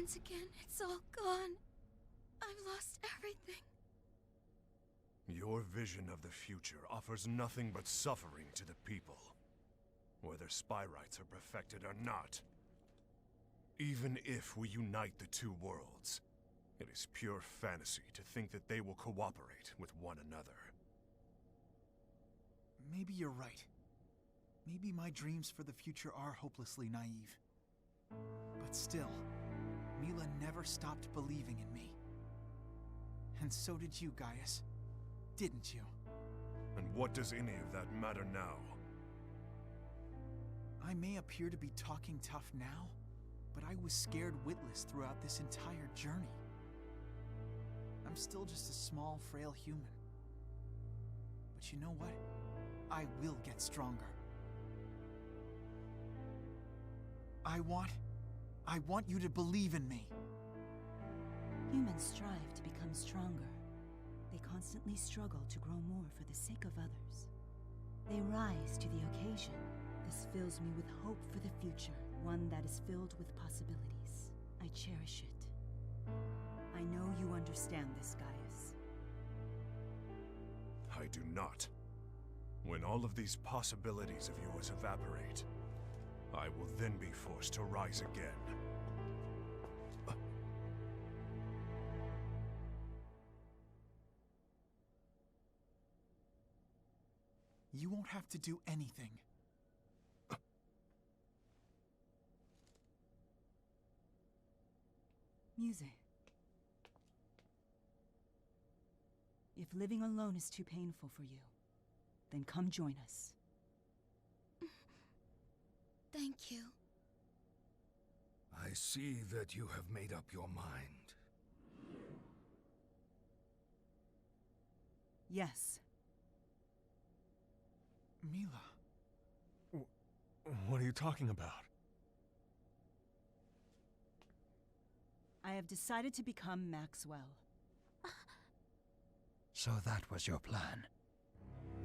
Once again, it's all gone. I've lost everything. Your vision of the future offers nothing but suffering to the people, whether spy rights are perfected or not. Even if we unite the two worlds, it is pure fantasy to think that they will cooperate with one another. Maybe you're right. Maybe my dreams for the future are hopelessly naive. But still, Milla never stopped believing in me. And so did you, Gaius. Didn't you? And what does any of that matter now? I may appear to be talking tough now, but I was scared witless throughout this entire journey. I'm still just a small, frail human. But you know what? I will get stronger. I want you to believe in me. Humans strive to become stronger. They constantly struggle to grow more for the sake of others. They rise to the occasion. This fills me with hope for the future, one that is filled with possibilities. I cherish it. I know you understand this, Gaius. I do not. When all of these possibilities of yours evaporate, I will then be forced to rise again. You won't have to do anything. Music. If living alone is too painful for you, then come join us. Thank you. I see that you have made up your mind. Yes. Milla. What are you talking about? I have decided to become Maxwell. So that was your plan?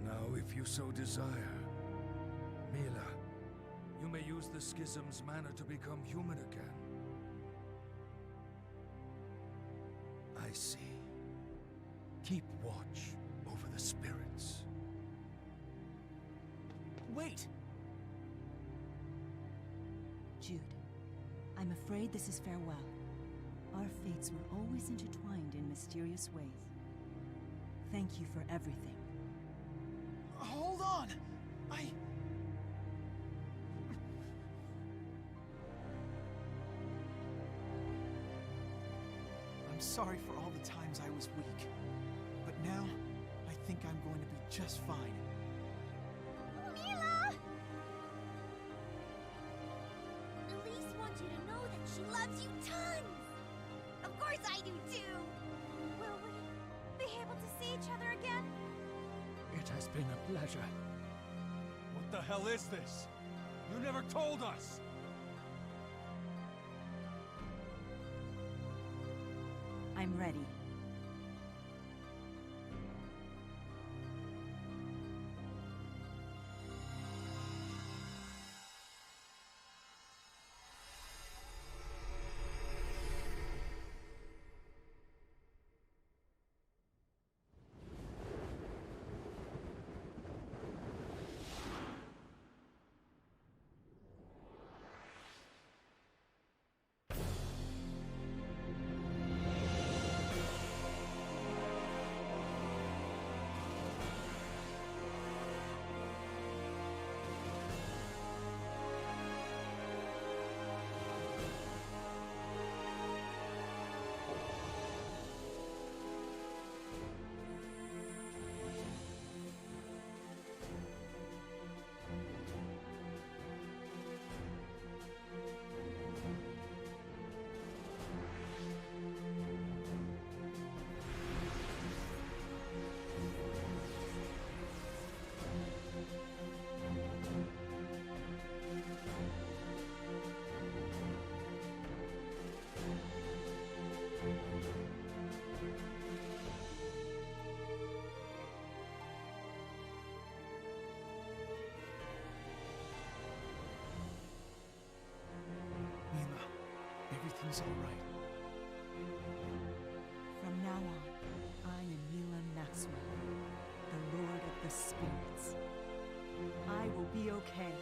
Now, if you so desire, Milla, you may use the schism's mana to become human again. I see. Keep watch over the spirits. Wait! Jude, I'm afraid this is farewell. Our fates were always intertwined in mysterious ways. Thank you for everything. Hold on! I'm sorry for all the times I was weak. But now, I think I'm going to be just fine. Milla! Elise wants you to know that she loves you tons! Of course I do too! Will we be able to see each other again? It has been a pleasure. What the hell is this? You never told us! I'm ready. Milla, everything's all right. okay.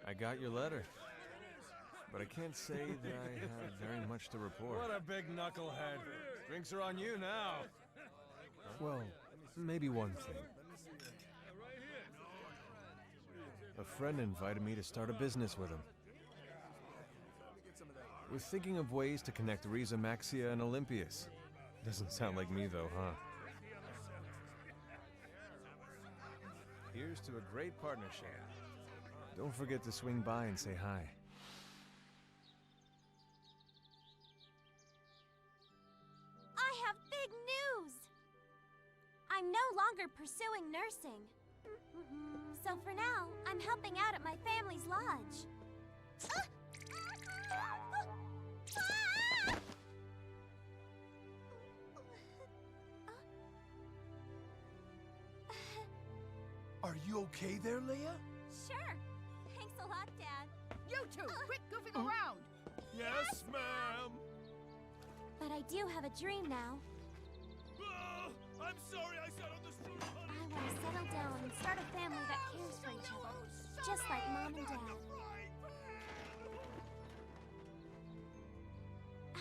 I got your letter, but I can't say that I have very much to report. What a big knucklehead. Drinks are on you now. Well, maybe one thing. A friend invited me to start a business with him. We're thinking of ways to connect Rieze Maxia and Olympias. Doesn't sound like me though, huh? Here's to a great partnership. Don't forget to swing by and say hi. I have big news! I'm no longer pursuing nursing. So for now, I'm helping out at my family's lodge. Are you okay there, Leia? Sure. Thanks a lot, Dad. You two, quit goofing around! Yes, ma'am! But I do have a dream now. I'm sorry I sat on the street. I want to settle down and start a family that cares for each other. Just like Mom and Dad.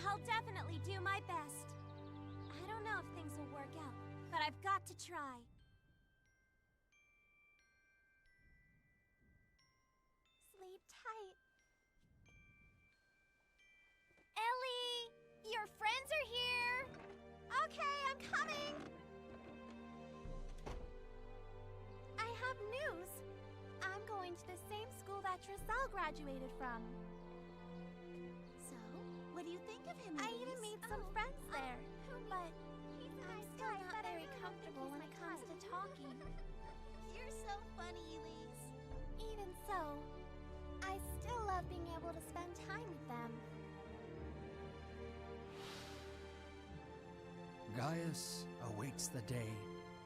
I'll definitely do my best. I don't know if things will work out, but I've got to try. Sleep tight. Ellie! Your friends are here! Okay, I'm coming! I have news. I'm going to the same school that Trissel graduated from. So, what do you think of him, I Elise? even made some friends there, but I'm still not very comfortable when it comes to talking. You're so funny, Elise. Even so, I still love being able to spend time with them. Gaius awaits the day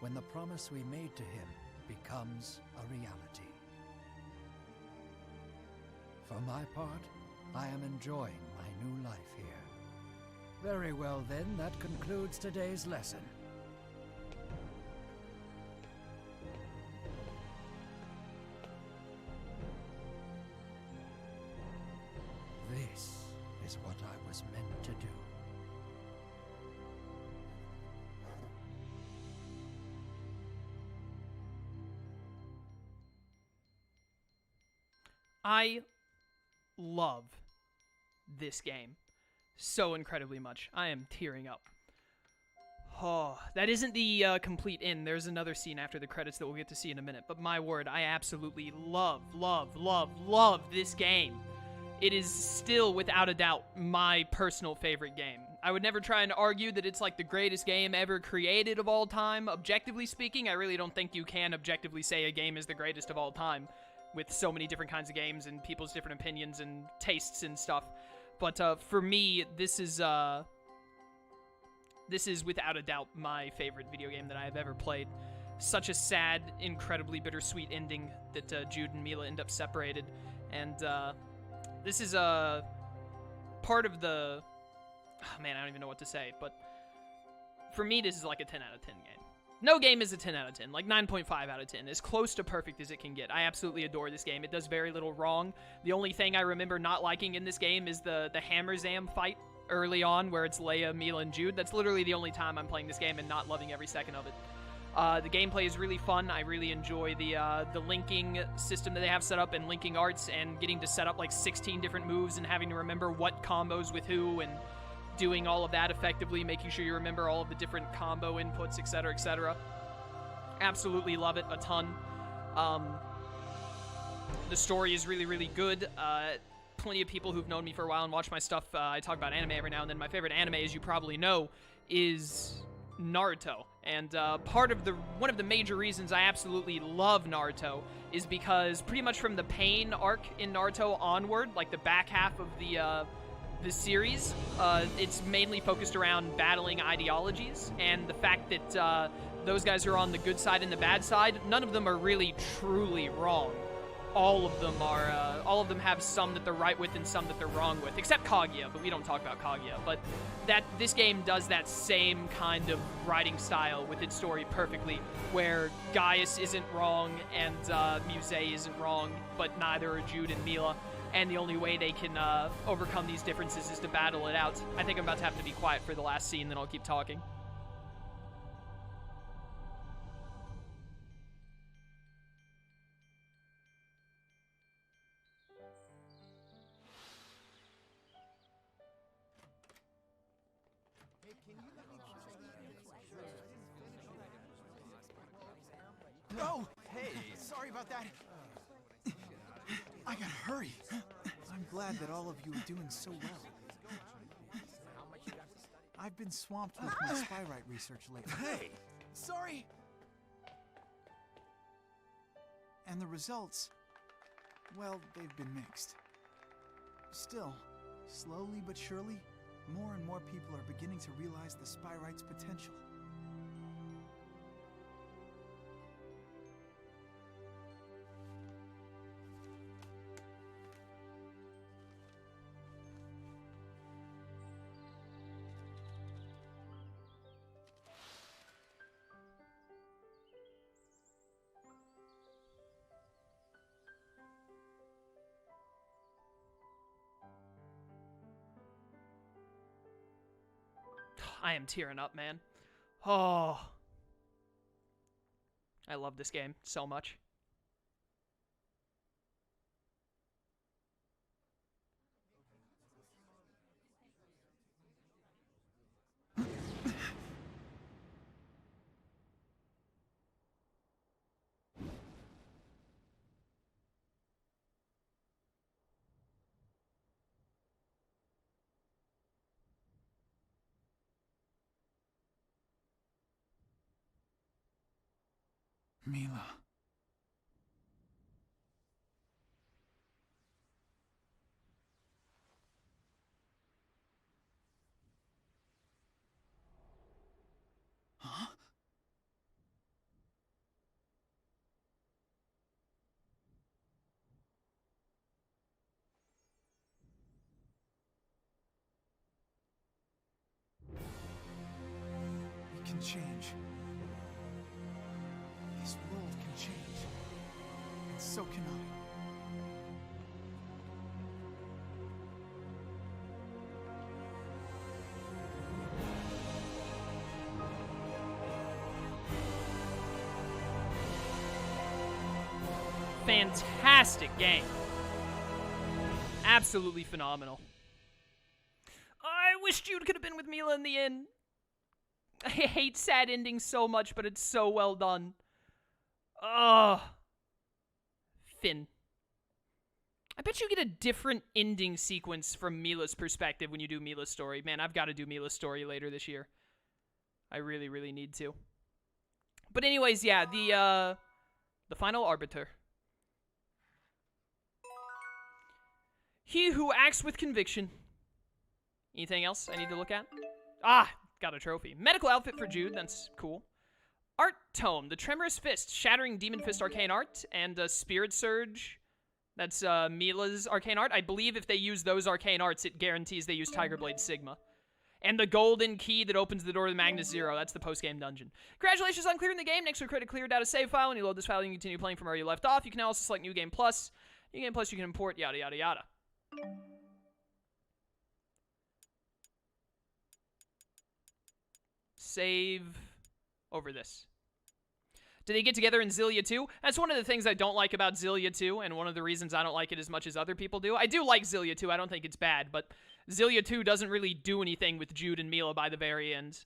when the promise we made to him becomes a reality. For my part, I am enjoying my new life here. Very well then, that concludes today's lesson. This is what I was meant to do. I love this game so incredibly much. I am tearing up. Oh, that isn't the complete end. There's another scene after the credits that we'll get to see in a minute. But my word, I absolutely love this game. It is still, without a doubt, my personal favorite game. I would never try and argue that it's like the greatest game ever created of all time. Objectively speaking, I really don't think you can objectively say a game is the greatest of all time, with so many different kinds of games and people's different opinions and tastes and stuff. But for me, this is without a doubt my favorite video game that I have ever played. Such a sad, incredibly bittersweet ending that Jude and Milla end up separated. And this is a part of the... Oh, man, I don't even know what to say. But for me, this is like a 10 out of 10 game. No game is a 10 out of 10, like 9.5 out of 10, as close to perfect as it can get. I absolutely adore this game. It does very little wrong. The only thing I remember not liking in this game is the Hammer Zam fight early on, where it's Leia, Milla, and Jude. That's literally the only time I'm playing this game and not loving every second of it. The gameplay is really fun. I really enjoy the linking system that they have set up and linking arts and getting to set up like 16 different moves and having to remember what combos with who and doing all of that effectively, making sure you remember all of the different combo inputs, etc., etc. Absolutely love it a ton. The story is really, really good. Plenty of people who've known me for a while and watch my stuff, I talk about anime every now and then. My favorite anime, as you probably know, is Naruto. And one of the major reasons I absolutely love Naruto is because pretty much from the Pain arc in Naruto onward, like the back half of the series, it's mainly focused around battling ideologies, and the fact that those guys are on the good side and the bad side, none of them are really truly wrong. All of them have some that they're right with and some that they're wrong with, except Kaguya, but we don't talk about Kaguya. But this game does that same kind of writing style with its story perfectly, where Gaius isn't wrong and Muse isn't wrong, but neither are Jude and Milla, and the only way they can overcome these differences is to battle it out. I think I'm about to have to be quiet for the last scene, then I'll keep talking. Oh, hey, sorry about that. I gotta hurry. I'm glad that all of you are doing so well. I've been swamped with my spyrite research lately. Hey! Sorry! And the results, well, they've been mixed. Still, slowly but surely, more and more people are beginning to realize the spyrite's potential. I am tearing up, man. Oh. I love this game so much. Milla. Huh? It can change. This world can change, and so can I. Fantastic game. Absolutely phenomenal. I wish Jude could have been with Milla in the end. I hate sad endings so much, but it's so well done. Ugh. Finn. I bet you get a different ending sequence from Milla's perspective when you do Milla's story. Man, I've got to do Milla's story later this year. I really, really need to. But anyways, yeah, the final arbiter. He who acts with conviction. Anything else I need to look at? Ah, got a trophy. Medical outfit for Jude, that's cool. Art Tome, the Tremorous Fist, Shattering Demon Fist Arcane Art, and Spirit Surge, that's Milla's Arcane Art. I believe if they use those Arcane Arts, it guarantees they use Tiger Blade Sigma. And the golden key that opens the door to the Magnus Zero, that's the post-game dungeon. Congratulations on clearing the game. Next week, create a cleared out a save file. When you load this file, you can continue playing from where you left off. You can also select New Game Plus. New Game Plus, you can import, yada, yada, yada. Save over this. Did they get together in Xillia 2? That's one of the things I don't like about Xillia 2, and one of the reasons I don't like it as much as other people do. I do like Xillia 2, I don't think it's bad, but Xillia 2 doesn't really do anything with Jude and Milla by the very end.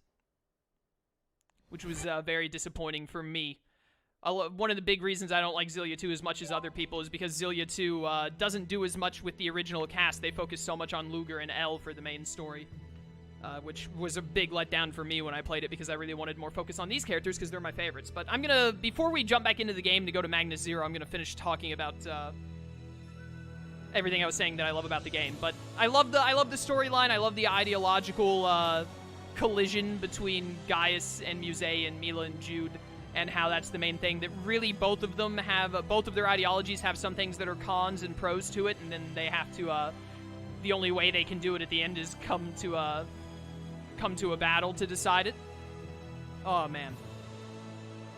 Which was very disappointing for me. one of the big reasons I don't like Xillia 2 as much as other people is because Xillia 2 doesn't do as much with the original cast. They focus so much on Luger and Elle for the main story, which was a big letdown for me when I played it because I really wanted more focus on these characters because they're my favorites. But I'm gonna, before we jump back into the game to go to Magnus Zero, I'm gonna finish talking about everything I was saying that I love about the game. But I love the storyline. I love the ideological collision between Gaius and Muse and Milla and Jude, and how that's the main thing, that really both of them have, both of their ideologies have some things that are cons and pros to it, and then they have to, the only way they can do it at the end is come to a battle to decide it. Oh, man.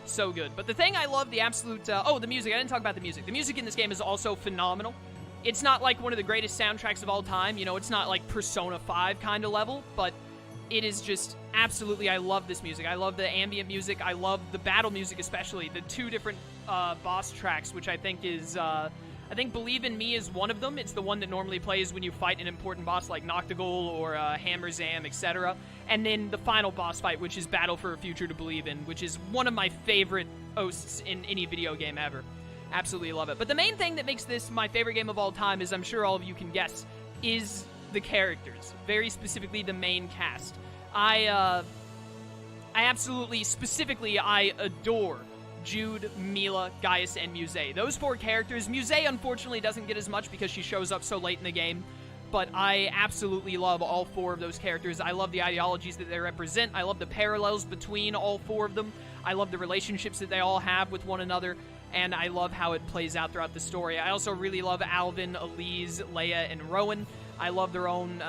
So good. But the thing I love, the absolute, the music, I didn't talk about the music. The music in this game is also phenomenal. It's not like one of the greatest soundtracks of all time, you know, it's not like Persona 5 kind of level, but it is just absolutely, I love this music. I love the ambient music. I love the battle music, especially. The two different boss tracks, which I think is, I think Believe in Me is one of them. It's the one that normally plays when you fight an important boss like Noctigul or Hammer Zam, etc. And then the final boss fight, which is Battle for a Future to Believe in, which is one of my favorite OSTs in any video game ever. Absolutely love it. But the main thing that makes this my favorite game of all time, is I'm sure all of you can guess, is the characters, very specifically the main cast. I absolutely, specifically, I adore Jude, Milla, Gaius, and Muse. Those four characters. Muse, unfortunately, doesn't get as much because she shows up so late in the game, but I absolutely love all four of those characters. I love the ideologies that they represent. I love the parallels between all four of them. I love the relationships that they all have with one another, and I love how it plays out throughout the story. I also really love Alvin, Elise, Leia, and Rowan. I love their own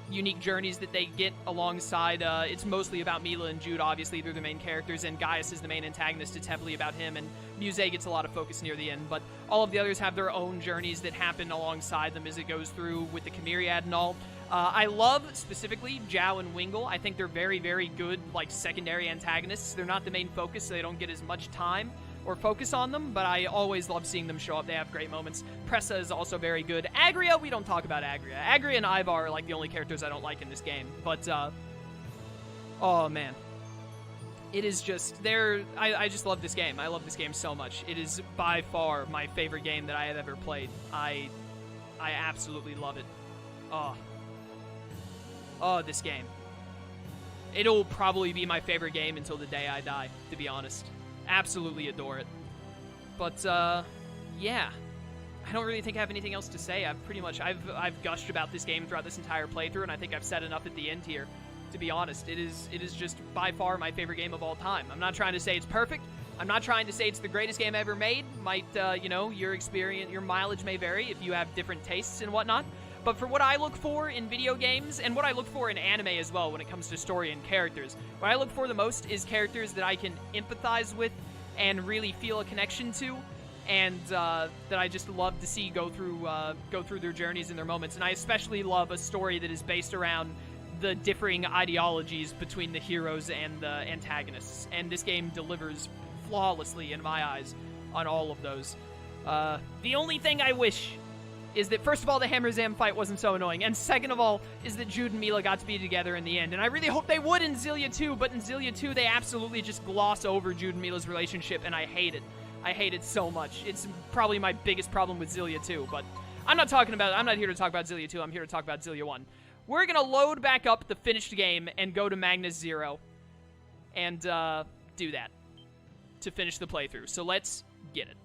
unique journeys that they get alongside. It's mostly about Milla and Jude, obviously. They're the main characters, and Gaius is the main antagonist. It's heavily about him, and Muse gets a lot of focus near the end, but all of the others have their own journeys that happen alongside them as it goes through with the Chimeriad and all. I love, specifically, Zhao and Wingle. I think they're very, very good, like, secondary antagonists. They're not the main focus, so they don't get as much time or focus on them, but I always love seeing them show up. They have great moments. Pressa is also very good. Agria, we don't talk about Agria. Agria and Ivar are like the only characters I don't like in this game, but, oh man. It is just, I just love this game. I love this game so much. It is by far my favorite game that I have ever played. I absolutely love it. Oh, this game. It'll probably be my favorite game until the day I die, to be honest. Absolutely adore it. But, yeah. I don't really think I have anything else to say. I've gushed about this game throughout this entire playthrough, and I think I've said enough at the end here, to be honest. It is just by far my favorite game of all time. I'm not trying to say it's perfect. I'm not trying to say it's the greatest game ever made. Might, you know, your experience, your mileage may vary if you have different tastes and whatnot. But for what I look for in video games, and what I look for in anime as well when it comes to story and characters, what I look for the most is characters that I can empathize with and really feel a connection to, and that I just love to see go through their journeys and their moments. And I especially love a story that is based around the differing ideologies between the heroes and the antagonists. And this game delivers flawlessly, in my eyes, on all of those. The only thing I wish is that, first of all, the Hammer Zam fight wasn't so annoying, and second of all, is that Jude and Milla got to be together in the end, and I really hope they would in Xillia 2, but in Xillia 2, they absolutely just gloss over Jude and Milla's relationship, and I hate it. I hate it so much. It's probably my biggest problem with Xillia 2, but I'm not here to talk about Xillia 2, I'm here to talk about Xillia 1. We're gonna load back up the finished game and go to Magnus Zero, and do that to finish the playthrough, so let's get it.